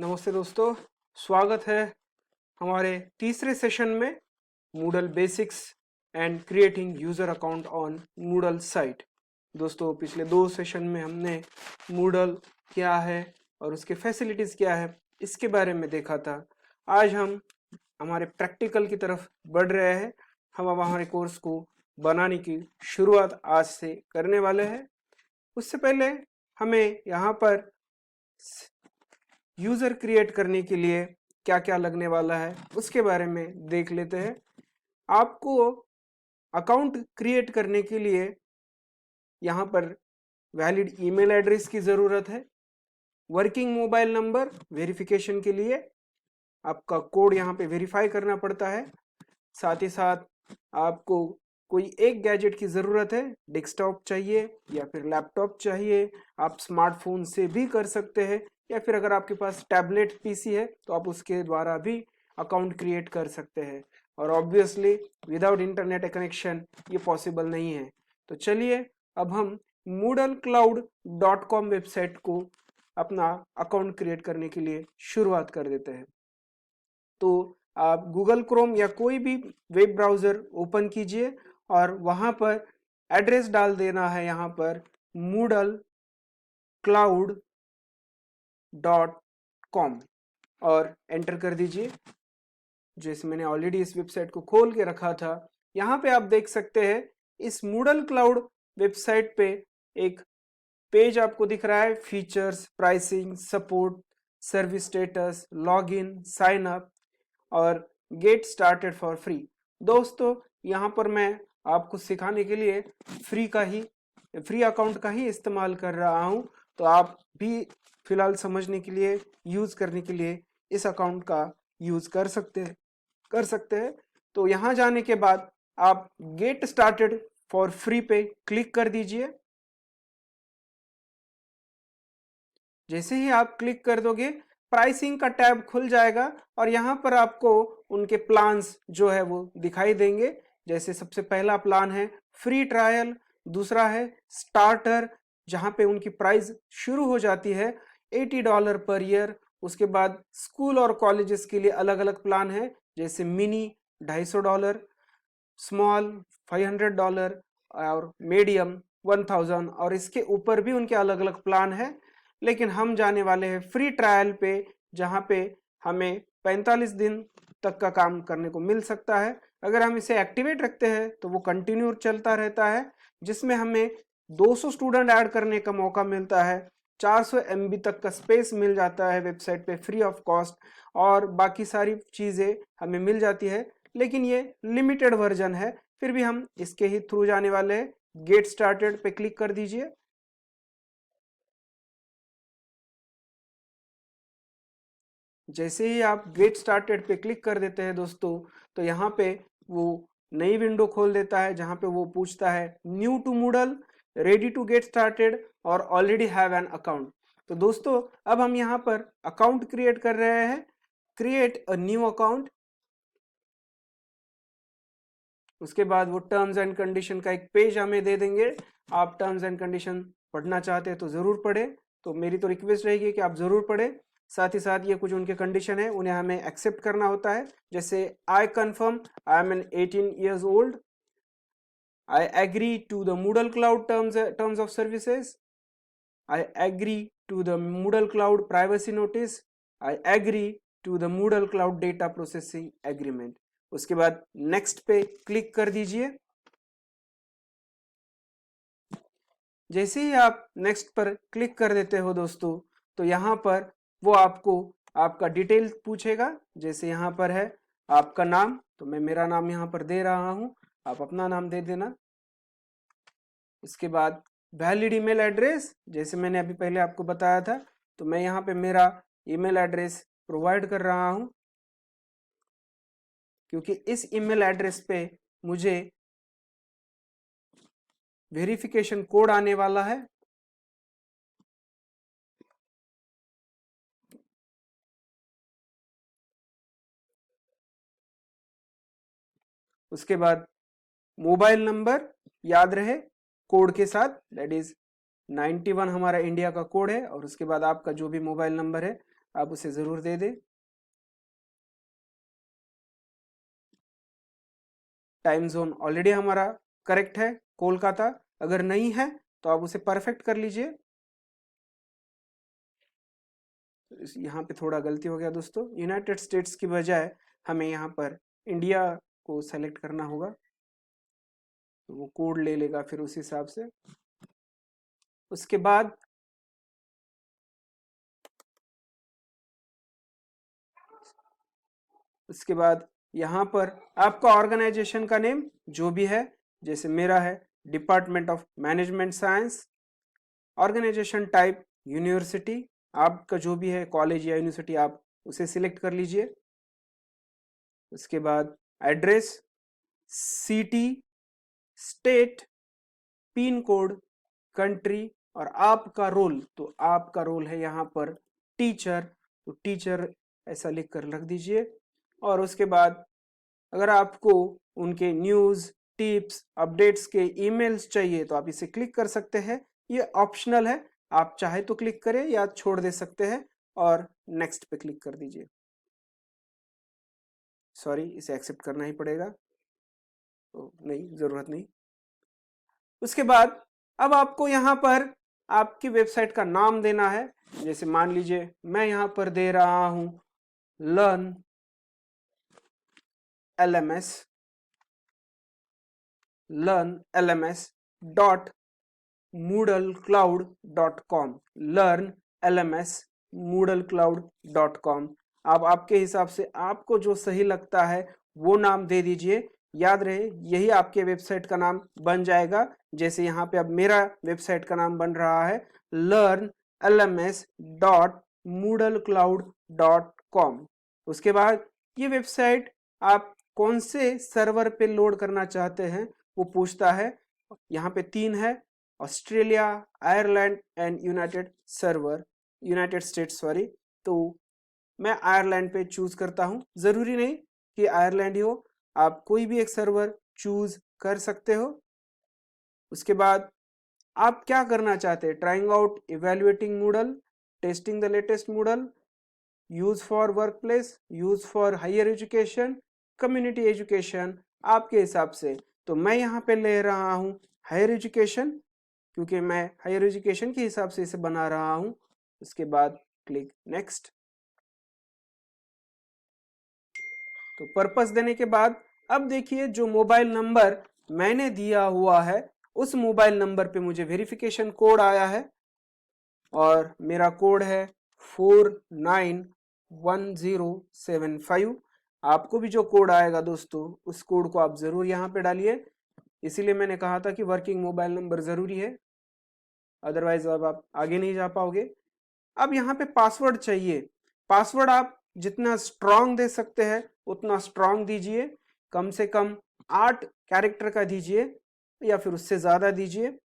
नमस्ते दोस्तों, स्वागत है हमारे तीसरे सेशन में Moodle basics and creating user account on Moodle site. दोस्तों, पिछले दो सेशन में हमने मूडल क्या है और उसके फैसिलिटीज़ क्या है इसके बारे में देखा था। आज हम हमारे प्रैक्टिकल की तरफ बढ़ रहे हैं। हम अब हमारे कोर्स को बनाने की शुरुआत आज से करने वाले हैं। उससे पहले हमें यहाँ पर यूजर क्रिएट करने के लिए क्या क्या लगने वाला है उसके बारे में देख लेते हैं। आपको अकाउंट क्रिएट करने के लिए यहाँ पर वैलिड ईमेल एड्रेस की ज़रूरत है, वर्किंग मोबाइल नंबर वेरिफिकेशन के लिए आपका कोड यहाँ पे वेरीफाई करना पड़ता है। साथ ही साथ आपको कोई एक गैजेट की ज़रूरत है, डेस्कटॉप चाहिए या फिर लैपटॉप चाहिए। आप स्मार्टफोन से भी कर सकते हैं या फिर अगर आपके पास टैबलेट पीसी है तो आप उसके द्वारा भी अकाउंट क्रिएट कर सकते हैं। और ऑब्वियसली विदाउट इंटरनेट कनेक्शन ये पॉसिबल नहीं है। तो चलिए अब हम moodlecloud.com वेबसाइट को अपना अकाउंट क्रिएट करने के लिए शुरुआत कर देते हैं। तो आप गूगल क्रोम या कोई भी वेब ब्राउज़र ओपन कीजिए और वहाँ पर एड्रेस डाल देना है, यहाँ पर moodlecloud.com और एंटर कर दीजिए। जैसे मैंने ऑलरेडी इस वेबसाइट को खोल के रखा था, यहाँ पे आप देख सकते हैं इस मूडल क्लाउड वेबसाइट पे एक पेज आपको दिख रहा है, features, pricing, support, service status, login, sign up और गेट स्टार्टेड फॉर फ्री। दोस्तों, यहाँ पर मैं आपको सिखाने के लिए फ्री अकाउंट का ही इस्तेमाल कर रहा हूँ। तो आप भी फिलहाल समझने के लिए, यूज़ करने के लिए इस अकाउंट का यूज़ कर सकते हैं। तो यहाँ जाने के बाद आप गेट स्टार्टेड फॉर फ्री पे क्लिक कर दीजिए। जैसे ही आप क्लिक कर दोगे प्राइसिंग का टैब खुल जाएगा और यहाँ पर आपको उनके प्लान्स जो है वो दिखाई देंगे। जैसे सबसे पहला प्लान है फ्री ट्रायल, दूसरा है स्टार्टर जहाँ पे उनकी प्राइस शुरू हो जाती है $80 पर ईयर। उसके बाद स्कूल और कॉलेजेस के लिए अलग अलग प्लान है, जैसे मिनी $250, स्मॉल $500 और मीडियम 1000, और इसके ऊपर भी उनके अलग अलग प्लान है। लेकिन हम जाने वाले हैं फ्री ट्रायल पे, जहाँ पे हमें 45 दिन तक का काम करने को मिल सकता है। अगर हम इसे एक्टिवेट रखते हैं तो वो कंटिन्यू चलता रहता है, जिसमें हमें 200 स्टूडेंट ऐड करने का मौका मिलता है, 400 MB तक का स्पेस मिल जाता है वेबसाइट पे फ्री ऑफ कॉस्ट, और बाकी सारी चीज़ें हमें मिल जाती है। लेकिन ये लिमिटेड वर्जन है, फिर भी हम इसके ही थ्रू जाने वाले हैं। गेट स्टार्टेड पे क्लिक कर दीजिए। जैसे ही आप गेट स्टार्टेड पे क्लिक कर देते हैं दोस्तों, तो यहाँ पे वो नई विंडो खोल देता है, जहाँ पे वो पूछता है new to Moodle, ready to get started और ऑलरेडी हैव एन अकाउंट। तो दोस्तों, अब हम यहाँ पर अकाउंट क्रिएट कर रहे हैं। Create a new account. उसके बाद वो टर्म्स एंड कंडीशन का एक पेज हमें दे देंगे। आप टर्म्स एंड कंडीशन पढ़ना चाहते हैं तो ज़रूर पढ़ें, तो मेरी तो रिक्वेस्ट रहेगी कि आप ज़रूर पढ़ें। साथ ही साथ ये कुछ उनके कंडीशन है, उन्हें हमें एक्सेप्ट करना होता है। जैसे I confirm I am an 18 years old, I agree to the Moodle cloud terms of services, I agree to the Moodle cloud privacy notice, I agree to the Moodle cloud data processing agreement. उसके बाद next पे click कर दीजिए। जैसे ही आप next पर click कर देते हो दोस्तों, तो यहाँ पर वो आपको आपका डिटेल पूछेगा। जैसे यहाँ पर है आपका नाम, तो मैं मेरा नाम यहाँ पर दे रहा हूँ, आप अपना नाम दे देना। इसके बाद वैलिड ईमेल एड्रेस, जैसे मैंने अभी पहले आपको बताया था, तो मैं यहाँ पे मेरा ईमेल एड्रेस प्रोवाइड कर रहा हूँ, क्योंकि इस ईमेल एड्रेस पे मुझे वेरिफिकेशन कोड आने वाला है। उसके बाद मोबाइल नंबर याद रहे कोड के साथ, दैट इज 91 हमारा इंडिया का कोड है, और उसके बाद आपका जो भी मोबाइल नंबर है आप उसे ज़रूर दे दें। टाइम जोन ऑलरेडी हमारा करेक्ट है, कोलकाता। अगर नहीं है तो आप उसे परफेक्ट कर लीजिए। यहाँ पे थोड़ा गलती हो गया दोस्तों, यूनाइटेड स्टेट्स की बजाय हमें यहाँ पर इंडिया को सेलेक्ट करना होगा, तो वो कोड ले लेगा फिर उस हिसाब से। उसके बाद यहाँ पर आपका ऑर्गेनाइजेशन का नेम जो भी है, जैसे मेरा है department of management science. Organisation type university, आपका जो भी है कॉलेज या यूनिवर्सिटी आप उसे सिलेक्ट कर लीजिए। उसके बाद address, city, state, pin code, country और आपका रोल। तो आपका रोल है यहाँ पर टीचर, तो टीचर ऐसा लिख कर रख दीजिए। और उसके बाद अगर आपको उनके न्यूज़, टिप्स, अपडेट्स के ईमेल्स चाहिए तो आप इसे क्लिक कर सकते हैं। ये ऑप्शनल है, आप चाहे तो क्लिक करें या छोड़ दे सकते हैं और नेक्स्ट पे क्लिक कर दीजिए। सॉरी, इसे एक्सेप्ट करना ही पड़ेगा, तो नहीं, ज़रूरत नहीं। उसके बाद अब आपको यहाँ पर आपकी वेबसाइट का नाम देना है। जैसे मान लीजिए मैं यहाँ पर दे रहा हूँ लर्न LMS, learnlms.moodlecloud.com, learnlms.moodlecloud.com। आप आपके हिसाब से आपको जो सही लगता है वो नाम दे दीजिए। याद रहे यही आपके वेबसाइट का नाम बन जाएगा। जैसे यहाँ पे अब मेरा वेबसाइट का नाम बन रहा है learnlms.moodlecloud.com। उसके बाद ये वेबसाइट आप कौन से सर्वर पे लोड करना चाहते हैं वो पूछता है। यहाँ पे 3 है, Australia, Ireland and United states sorry. तो मैं आयरलैंड पे चूज करता हूँ। जरूरी नहीं कि आयरलैंड ही हो, आप कोई भी एक सर्वर चूज कर सकते हो। उसके बाद आप क्या करना चाहते हैं, trying out, evaluating Moodle, testing the latest Moodle, use for workplace, use for higher education, community education, आपके हिसाब से। तो मैं यहाँ पे ले रहा हूँ हायर एजुकेशन, क्योंकि मैं हायर एजुकेशन के हिसाब से इसे बना रहा हूँ। उसके बाद क्लिक नेक्स्ट। तो पर्पस देने के बाद अब देखिए जो मोबाइल नंबर मैंने दिया हुआ है उस मोबाइल नंबर पे मुझे वेरिफिकेशन कोड आया है और मेरा कोड है 491075। आपको भी जो कोड आएगा दोस्तों उस कोड को आप जरूर यहाँ पे डालिए। इसीलिए मैंने कहा था कि वर्किंग मोबाइल नंबर जरूरी है, अदरवाइज अब आप आगे नहीं जा पाओगे। अब यहाँ पे पासवर्ड चाहिए। पासवर्ड आप जितना स्ट्रांग दे सकते हैं उतना स्ट्रांग दीजिए, कम से कम 8 कैरेक्टर का दीजिए या फिर उससे ज़्यादा दीजिए।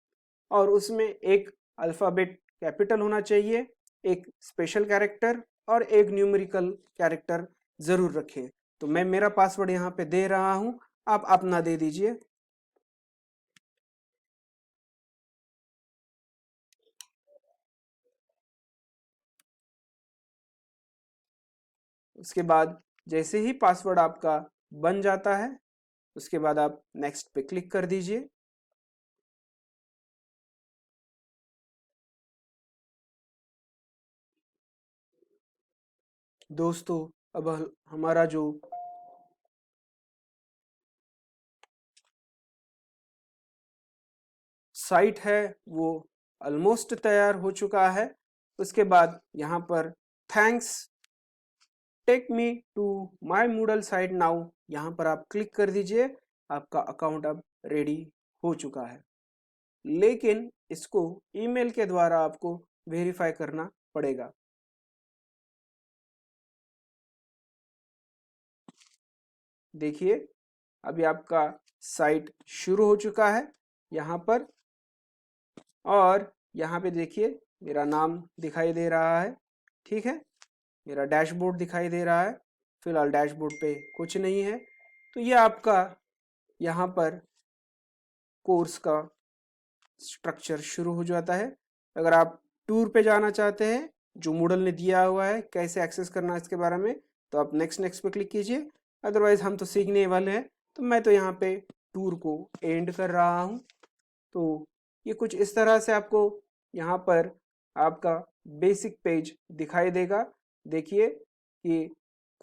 और उसमें एक अल्फ़ाबेट कैपिटल होना चाहिए, एक स्पेशल कैरेक्टर और एक न्यूमेरिकल कैरेक्टर ज़रूर रखें। तो मैं मेरा पासवर्ड यहाँ पे दे रहा हूँ, आप अपना दे दीजिए। उसके बाद जैसे ही पासवर्ड आपका बन जाता है उसके बाद आप नेक्स्ट पे क्लिक कर दीजिए। दोस्तों अब हमारा जो साइट है वो ऑलमोस्ट तैयार हो चुका है। उसके बाद यहाँ पर thanks, take me to my Moodle site now, यहाँ पर आप क्लिक कर दीजिए। आपका अकाउंट अब रेडी हो चुका है, लेकिन इसको ईमेल के द्वारा आपको वेरीफाई करना पड़ेगा। देखिए अभी आपका साइट शुरू हो चुका है यहाँ पर, और यहाँ पे देखिए मेरा नाम दिखाई दे रहा है, ठीक है, मेरा डैशबोर्ड दिखाई दे रहा है। फिलहाल डैशबोर्ड पे कुछ नहीं है। तो ये आपका यहाँ पर कोर्स का स्ट्रक्चर शुरू हो जाता है। अगर आप टूर पे जाना चाहते हैं जो मूडल ने दिया हुआ है कैसे एक्सेस करना है इसके बारे में, तो आप नेक्स्ट पे क्लिक कीजिए। अदरवाइज हम तो सीखने वाले हैं, तो मैं तो यहाँ पे टूर को एंड कर रहा हूँ। तो ये कुछ इस तरह से आपको यहाँ पर आपका बेसिक पेज दिखाई देगा। देखिए कि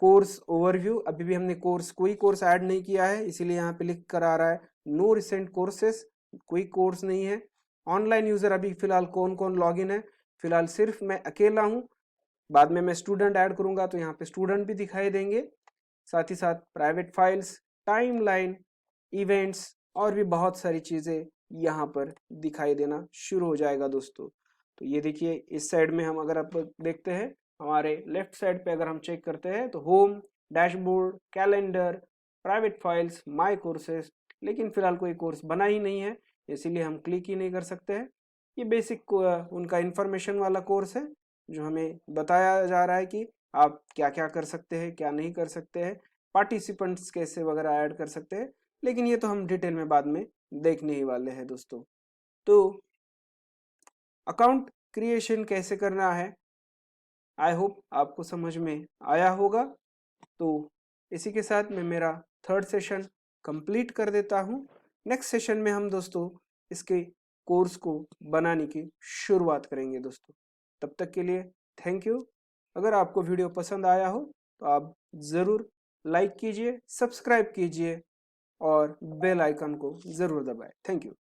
कोर्स ओवरव्यू, अभी भी हमने कोई कोर्स ऐड नहीं किया है, इसीलिए यहाँ पे लिख कर आ रहा है नो रिसेंट कोर्सेस, कोई कोर्स नहीं है। ऑनलाइन यूजर अभी फिलहाल कौन कौन लॉगिन है, फिलहाल सिर्फ मैं अकेला हूँ। बाद में मैं स्टूडेंट ऐड करूंगा तो यहाँ पे स्टूडेंट भी दिखाई देंगे। साथ ही साथ प्राइवेट फाइल्स, टाइमलाइन, इवेंट्स और भी बहुत सारी चीज़ें यहाँ पर दिखाई देना शुरू हो जाएगा दोस्तों। तो ये देखिए इस साइड में हम अगर आप देखते हैं, हमारे लेफ्ट साइड पे अगर हम चेक करते हैं तो home, dashboard, calendar, private files, my courses, लेकिन फिलहाल कोई कोर्स बना ही नहीं है, इसीलिए हम क्लिक ही नहीं कर सकते हैं। ये बेसिक उनका इंफॉर्मेशन वाला कोर्स है, जो हमें बताया जा रहा है कि आप क्या क्या कर सकते हैं, क्या नहीं कर सकते हैं, पार्टिसिपेंट्स कैसे वगैरह ऐड कर सकते हैं, लेकिन ये तो हम डिटेल में बाद में देखने ही वाले हैं दोस्तों। तो अकाउंट क्रिएशन कैसे करना है, आई होप आपको समझ में आया होगा। तो इसी के साथ मैं मेरा थर्ड सेशन कंप्लीट कर देता हूँ। नेक्स्ट सेशन में हम दोस्तों इसके कोर्स को बनाने की शुरुआत करेंगे दोस्तों। तब तक के लिए थैंक यू। अगर आपको वीडियो पसंद आया हो तो आप ज़रूर लाइक कीजिए, सब्सक्राइब कीजिए और बेल आइकन को ज़रूर दबाएं। Thank you.